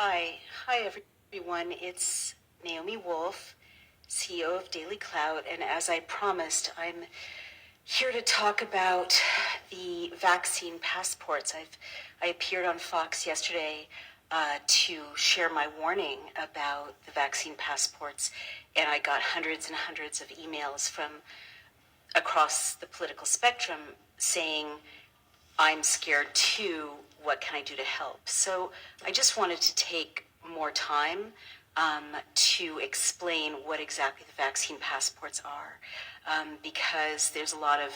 Hi everyone. It's Naomi Wolf, CEO of Daily Cloud, and as I promised, I'm here to talk about the vaccine passports. I appeared on Fox yesterday to share my warning about the vaccine passports, and I got hundreds and hundreds of emails from across the political spectrum saying, I'm scared too. What can I do to help? So I just wanted to take more time to explain what exactly the vaccine passports are, because there's a lot of,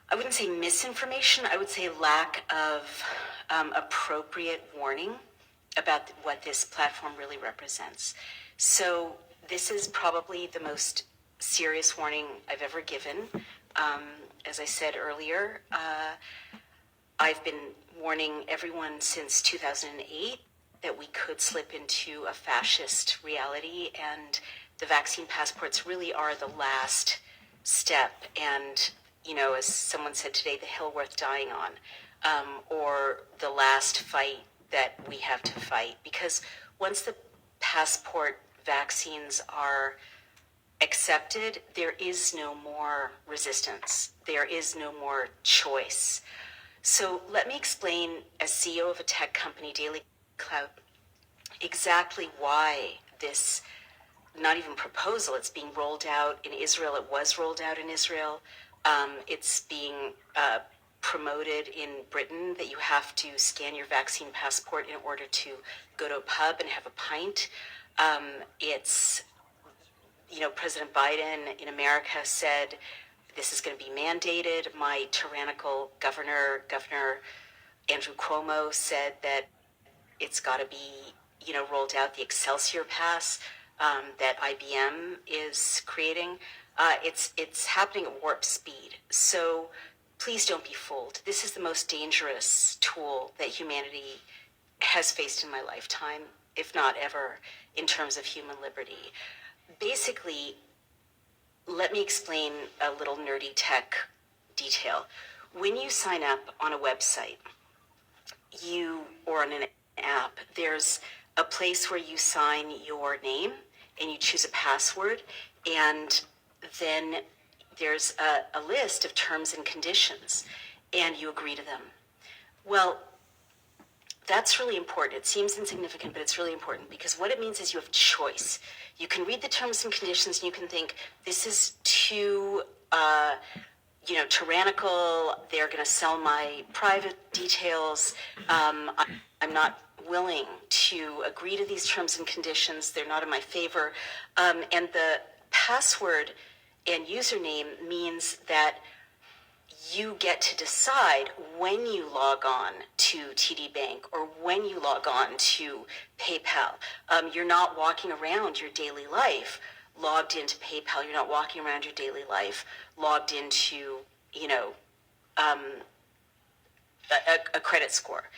I wouldn't say misinformation, I would say lack of appropriate warning about what this platform really represents. So this is probably the most serious warning I've ever given. As I said earlier, I've been warning everyone since 2008 that we could slip into a fascist reality, and the vaccine passports really are the last step. And, you know, as someone said today, the hill worth dying on, or the last fight that we have to fight. Because once the passport vaccines are accepted, there is no more resistance. There is no more choice. So let me explain, as CEO of a tech company, Daily Cloud, exactly why this, not even proposal, it's being rolled out in Israel. It was rolled out in Israel. It's being promoted in Britain that you have to scan your vaccine passport in order to go to a pub and have a pint. It's, you know, President Biden in America said this is going to be mandated. My tyrannical Governor Andrew Cuomo, said that it's got to be, you know, rolled out. The Excelsior Pass that IBM is creating, it's happening at warp speed. So please don't be fooled. This is the most dangerous tool that humanity has faced in my lifetime, if not ever, in terms of human liberty. Basically, let me explain a little nerdy tech detail. When you sign up on a website, or on an app, there's a place where you sign your name and you choose a password, and then there's a list of terms and conditions, and you agree to them. Well, that's really important. It seems insignificant, but it's really important, because what it means is you have choice. You can read the terms and conditions and you can think, this is too tyrannical. They're going to sell my private details. I'm not willing to agree to these terms and conditions. They're not in my favor. And the password and username means that you get to decide when you log on to TD Bank or when you log on to PayPal. You're not walking around your daily life logged into PayPal. You're not walking around your daily life logged into, a credit score.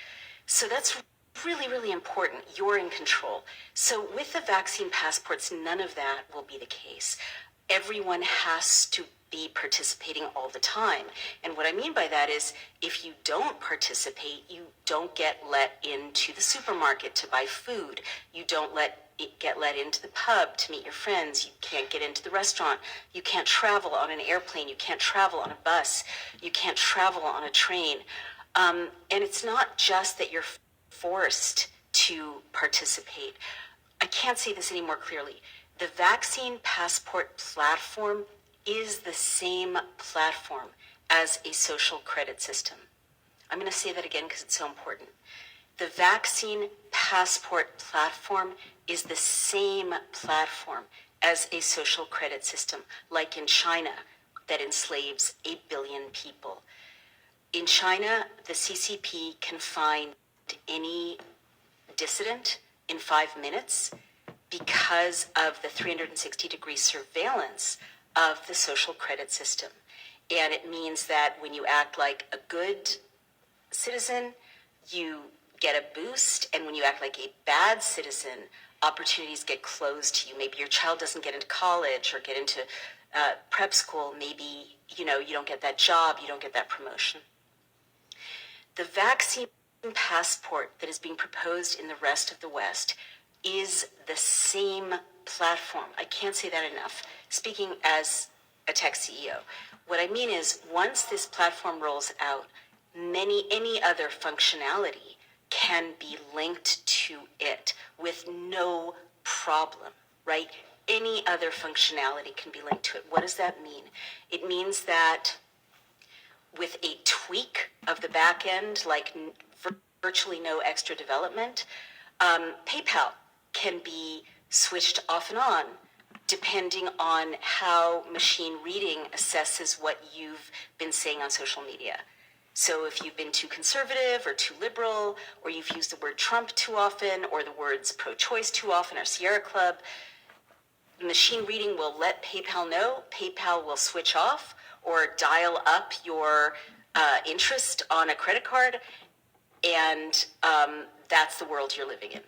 So that's really, really important. You're in control. So with the vaccine passports, none of that will be the case. Everyone has to be participating all the time. And what I mean by that is, if you don't participate, you don't get let into the supermarket to buy food. You don't get let into the pub to meet your friends. You can't get into the restaurant. You can't travel on an airplane. You can't travel on a bus. You can't travel on a train. And it's not just that you're forced to participate. I can't say this any more clearly. The vaccine passport platform is the same platform as a social credit system. I'm going to say that again because it's so important. The vaccine passport platform is the same platform as a social credit system, like in China, that enslaves 8 billion people. In China, the CCP can find any dissident in 5 minutes because of the 360-degree surveillance of the social credit system. And it means that when you act like a good citizen, you get a boost, and when you act like a bad citizen, opportunities get closed to you. Maybe your child doesn't get into college or get into prep school. Maybe, you don't get that job, you don't get that promotion. The vaccine passport that is being proposed in the rest of the West is the same platform. I can't say that enough. Speaking as a tech CEO, what I mean is once this platform rolls out, any other functionality can be linked to it with no problem, right? Any other functionality can be linked to it. What does that mean? It means that with a tweak of the back end, like virtually no extra development, PayPal can be switched off and on depending on how machine reading assesses what you've been saying on social media. So if you've been too conservative or too liberal, or you've used the word Trump too often, or the words pro-choice too often, or Sierra Club, machine reading will let PayPal know. PayPal will switch off or dial up your interest on a credit card, and that's the world you're living in.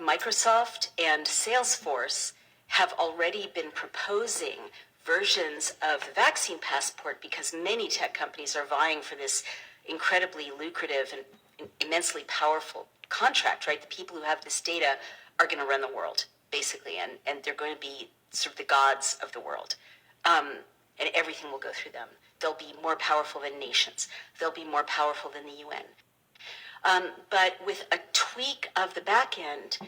Microsoft and Salesforce have already been proposing versions of the vaccine passport because many tech companies are vying for this incredibly lucrative and immensely powerful contract, right? The people who have this data are going to run the world, basically, and they're going to be sort of the gods of the world. And everything will go through them. They'll be more powerful than nations. They'll be more powerful than the UN. But with a tweak of the back end,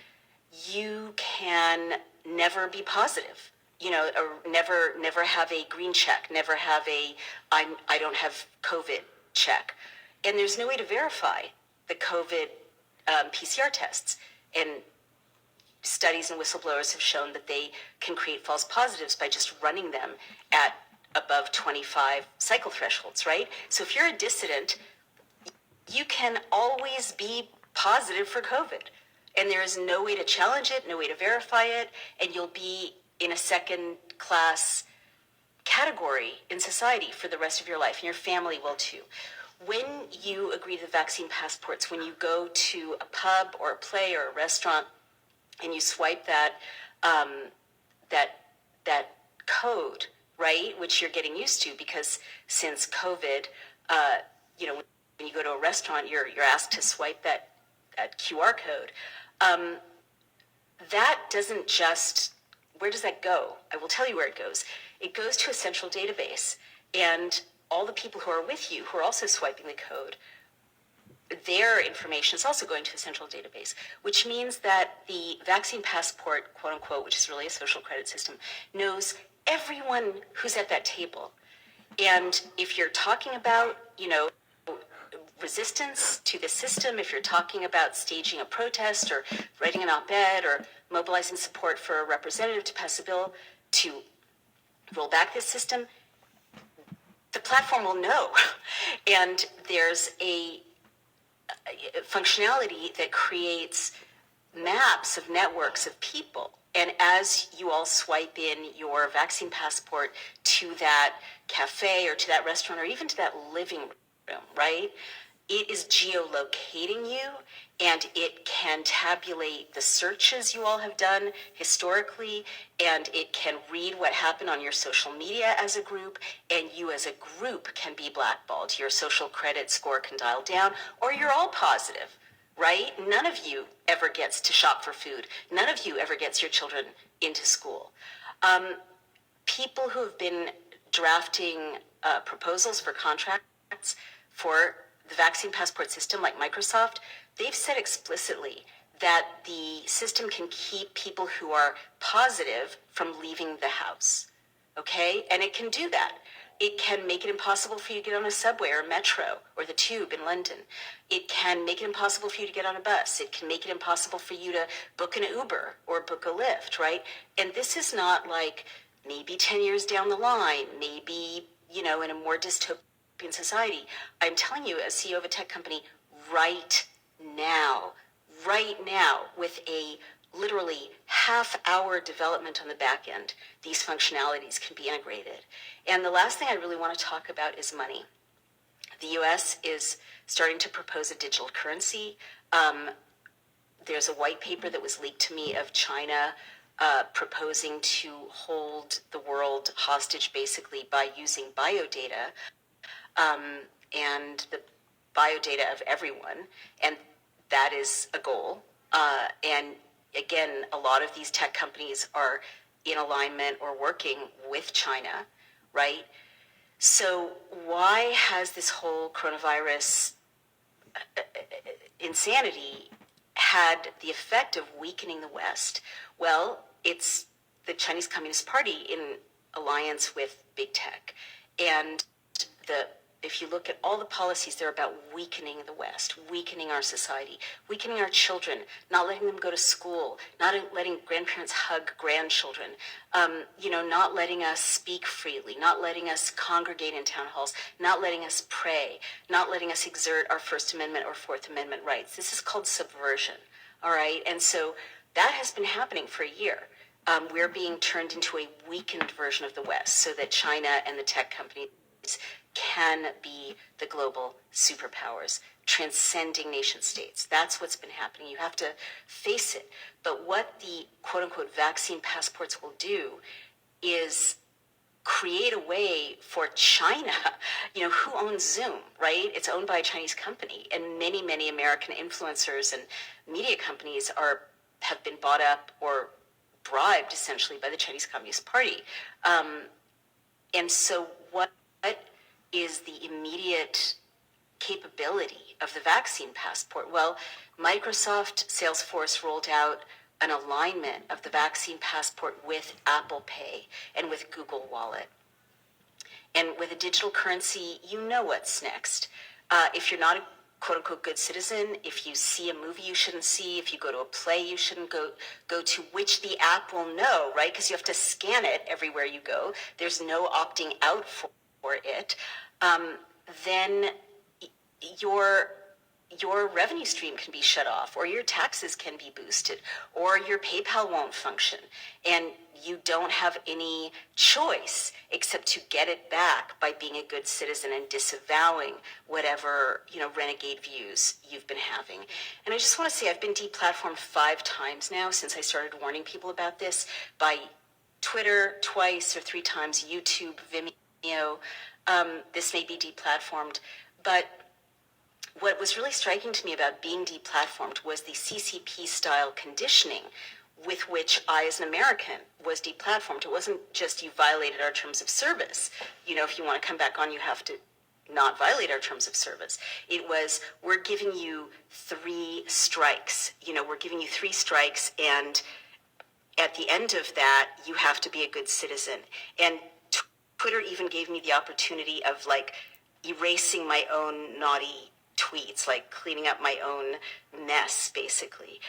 you can never be positive. You know, or never have a green check, never have a I don't have COVID check, and there's no way to verify the COVID PCR tests. And studies and whistleblowers have shown that they can create false positives by just running them at above 25 cycle thresholds, right? So if you're a dissident, you can always be positive for COVID. And there is no way to challenge it, no way to verify it, and you'll be in a second class category in society for the rest of your life, and your family will too. When you agree to the vaccine passports, when you go to a pub or a play or a restaurant and you swipe that that code, right, which you're getting used to because since COVID, you know, when you go to a restaurant, you're asked to swipe that QR code. That doesn't just, where does that go? I will tell you where it goes. It goes to a central database, and all the people who are with you who are also swiping the code, their information is also going to a central database, which means that the vaccine passport, quote unquote, which is really a social credit system, knows everyone who's at that table. And if you're talking about, you know, resistance to the system, if you're talking about staging a protest or writing an op-ed or mobilizing support for a representative to pass a bill to roll back this system, the platform will know. And there's a functionality that creates maps of networks of people. And as you all swipe in your vaccine passport to that cafe or to that restaurant or even to that living room, right? It is geolocating you, and it can tabulate the searches you all have done historically, and it can read what happened on your social media as a group, and you as a group can be blackballed. Your social credit score can dial down, or you're all positive, right? None of you ever gets to shop for food. None of you ever gets your children into school. People who have been drafting proposals for contracts for the vaccine passport system, like Microsoft, they've said explicitly that the system can keep people who are positive from leaving the house, okay? And it can do that. It can make it impossible for you to get on a subway or metro or the tube in London. It can make it impossible for you to get on a bus. It can make it impossible for you to book an Uber or book a Lyft, right? And this is not like maybe 10 years down the line, maybe, you know, in a more dystopian society. I'm telling you, as CEO of a tech company, right now, with a literally half-hour development on the back end, these functionalities can be integrated. And the last thing I really want to talk about is money. The US is starting to propose a digital currency. There's a white paper that was leaked to me of China proposing to hold the world hostage basically by using biodata. And biodata of everyone, and that is a goal. And again, a lot of these tech companies are in alignment or working with China, right? So why has this whole coronavirus insanity had the effect of weakening the West? Well, it's the Chinese Communist Party in alliance with big tech. And the if you look at all the policies, they're about weakening the West, weakening our society, weakening our children, not letting them go to school, not letting grandparents hug grandchildren, not letting us speak freely, not letting us congregate in town halls, not letting us pray, not letting us exert our First Amendment or Fourth Amendment rights. This is called subversion, all right? And so that has been happening for a year. We're being turned into a weakened version of the West so that China and the tech companies can be the global superpowers, transcending nation states. That's what's been happening. You have to face it. But what the quote unquote vaccine passports will do is create a way for China, who owns Zoom, right? It's owned by a Chinese company, and many, many American influencers and media companies have been bought up or bribed essentially by the Chinese Communist Party. And so what is the immediate capability of the vaccine passport? Well, Microsoft, Salesforce rolled out an alignment of the vaccine passport with Apple Pay and with Google Wallet. And with a digital currency, you know what's next. If you're not a quote unquote good citizen, if you see a movie you shouldn't see, if you go to a play you shouldn't go to, which the app will know, right? Because you have to scan it everywhere you go. There's no opting out for it. Then your revenue stream can be shut off, or your taxes can be boosted, or your PayPal won't function, and you don't have any choice except to get it back by being a good citizen and disavowing whatever renegade views you've been having. And I just want to say I've been deplatformed 5 times now since I started warning people about this, by Twitter twice or 3 times, YouTube, Vimeo. This may be deplatformed, but what was really striking to me about being deplatformed was the CCP-style conditioning with which I, as an American, was deplatformed. It wasn't just you violated our terms of service. If you want to come back on, you have to not violate our terms of service. It was, we're giving you 3 strikes. We're giving you 3 strikes, and at the end of that, you have to be a good citizen. And Twitter even gave me the opportunity of erasing my own naughty tweets, cleaning up my own mess, basically.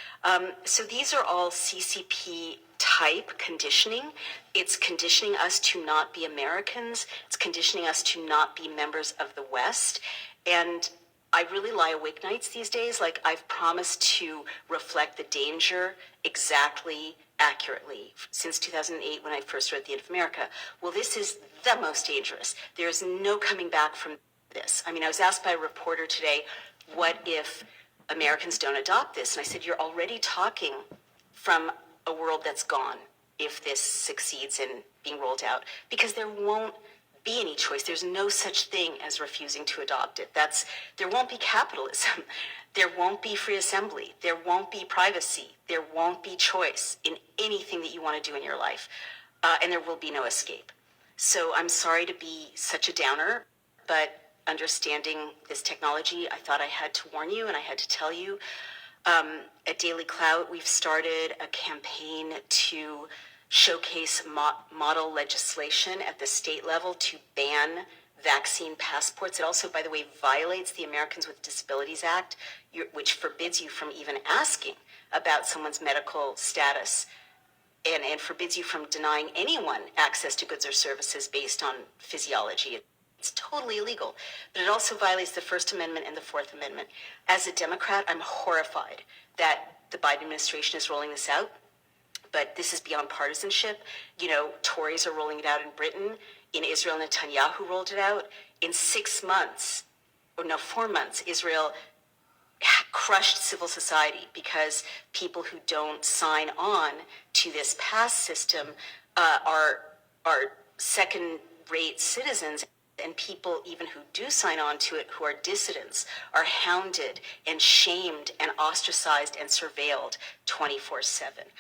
So these are all CCP type conditioning. It's conditioning us to not be Americans. It's conditioning us to not be members of the West. And I really lie awake nights these days. I've promised to reflect the danger exactly, accurately since 2008 when I first read The End of America. Well, this is the most dangerous. There's no coming back from this. I was asked by a reporter today, what if Americans don't adopt this? And I said, you're already talking from a world that's gone if this succeeds in being rolled out, because there won't be any choice. There's no such thing as refusing to adopt it. There won't be capitalism. There won't be free assembly. There won't be privacy. There won't be choice in anything that you want to do in your life. And there will be no escape. So I'm sorry to be such a downer, but understanding this technology, I thought I had to warn you and I had to tell you. At Daily Clout, we've started a campaign to showcase model legislation at the state level to ban vaccine passports. It also, by the way, violates the Americans with Disabilities Act, which forbids you from even asking about someone's medical status and forbids you from denying anyone access to goods or services based on physiology. It's totally illegal, but it also violates the First Amendment and the Fourth Amendment. As a Democrat, I'm horrified that the Biden administration is rolling this out, but this is beyond partisanship. Tories are rolling it out in Britain. In Israel, Netanyahu rolled it out. In 4 months, Israel crushed civil society because people who don't sign on to this pass system are second-rate citizens and people even who do sign on to it, who are dissidents, are hounded and shamed and ostracized and surveilled 24/7.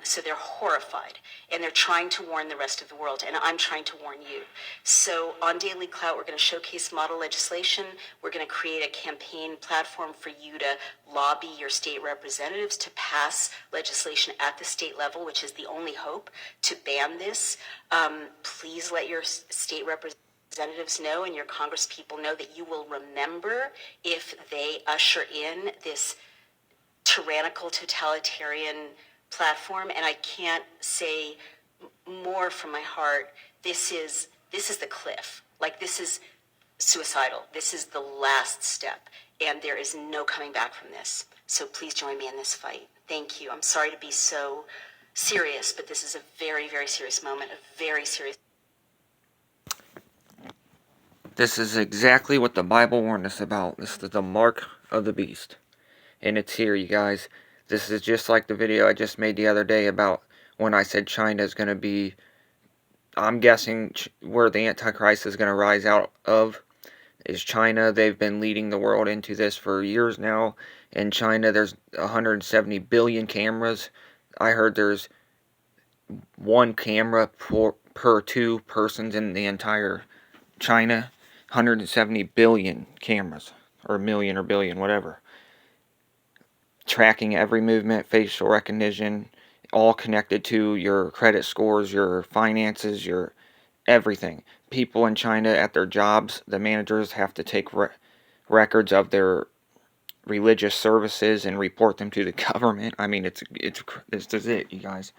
So they're horrified, and they're trying to warn the rest of the world, and I'm trying to warn you. So on Daily Clout, we're going to showcase model legislation. We're going to create a campaign platform for you to lobby your state representatives to pass legislation at the state level, which is the only hope to ban this. Please let your state representatives know and your congresspeople know that you will remember if they usher in this tyrannical, totalitarian platform. And I can't say more from my heart. This is the cliff. Like, this is suicidal. This is the last step, and there is no coming back from this. So please join me in this fight. Thank you. I'm sorry to be so serious, but this is a very, very serious moment, a very serious. This is exactly what the Bible warned us about. This is the mark of the beast. And it's here, you guys. This is just like the video I just made the other day about when I said China is going to be, I'm guessing, where the Antichrist is going to rise out of is China. They've been leading the world into this for years now. In China, there's 170 billion cameras. I heard there's one camera per two persons in the entire China. 170 billion cameras, or million or billion, whatever. Tracking every movement, facial recognition, all connected to your credit scores, your finances, your everything. People in China at their jobs, the managers have to take records of their religious services and report them to the government. I mean, this is it, you guys.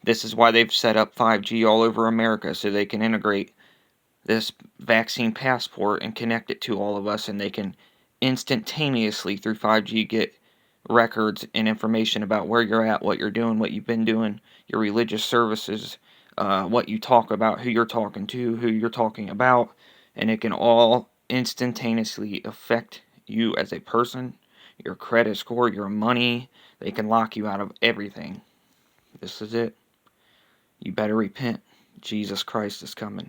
This is why they've set up 5G all over America, so they can integrate this vaccine passport and connect it to all of us, and they can instantaneously through 5G get records and information about where you're at, what you're doing, what you've been doing, your religious services, what you talk about, who you're talking to, who you're talking about, and it can all instantaneously affect you as a person, your credit score, your money. They can lock you out of everything. This is it. You better repent. Jesus Christ is coming.